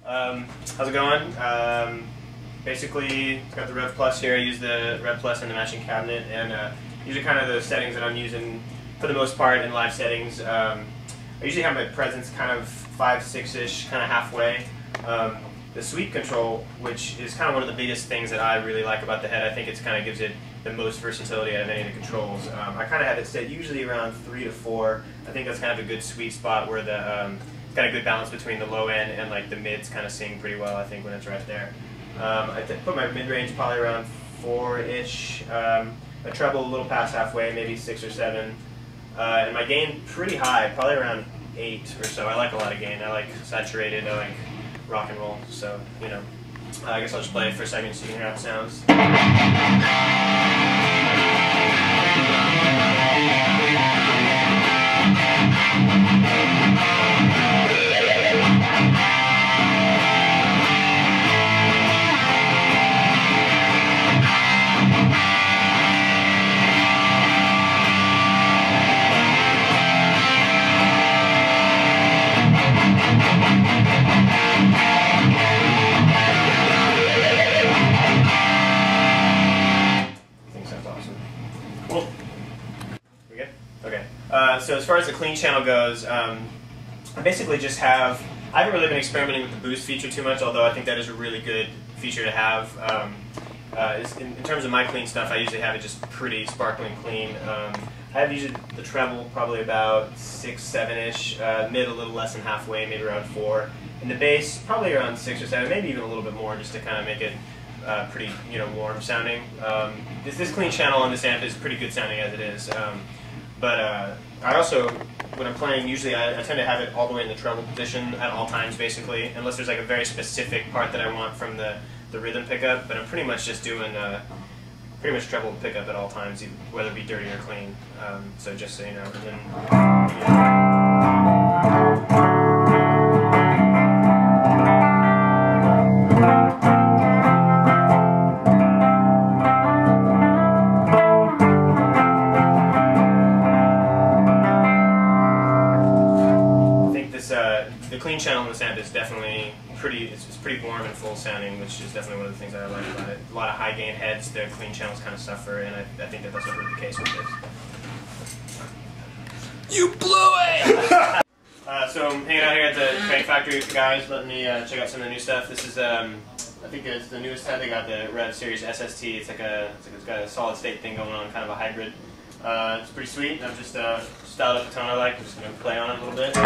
How's it going? Basically, got the Rev Plus here. I use the Rev Plus in the matching cabinet, and these are kind of the settings that I'm using for the most part in live settings. I usually have my presence kind of 5-6-ish, kind of halfway. The sweep control, which is kind of one of the biggest things that I really like about the head. I think it kind of gives it the most versatility out of any of the controls. I kind of have it set usually around 3 to 4. I think that's kind of a good sweet spot where the it's got a good balance between the low end and like the mids kind of sing pretty well, I think, when it's right there. I put my mid-range probably around 4-ish. A treble a little past halfway, maybe 6 or 7. And my gain pretty high, probably around 8 or so. I like a lot of gain. I like saturated, I like rock and roll. So, you know, I guess I'll just play it for a second so you can hear how it sounds. So as far as the clean channel goes, I basically just have, I haven't really been experimenting with the boost feature too much, although I think that is a really good feature to have. In terms of my clean stuff, I usually have it just pretty sparkling clean. I have usually the treble probably about 6-7-ish, mid a little less than halfway, maybe around 4, and the bass probably around 6 or 7, maybe even a little bit more, just to kind of make it pretty, you know, warm sounding. This clean channel on this amp is pretty good sounding as it is. But I also, when I'm playing, usually I tend to have it all the way in the treble position at all times, basically, unless there's like a very specific part that I want from the rhythm pickup. But I'm pretty much just doing pretty much treble pickup at all times, whether it be dirty or clean. So just so you know. And then, the clean channel in this amp is definitely it's pretty warm and full sounding, which is definitely one of the things that I like about it. A lot of high gain heads, the clean channels kind of suffer, and I think that that's really the case with this. You blew it! So I'm hanging out here at the Krank factory with the guys, letting me check out some of the new stuff. This is, I think it's the newest head. They got the Rev Series SST. It's got a solid state thing going on, kind of a hybrid. It's pretty sweet. I've just styled up the tone I like. I'm just going to play on it a little bit.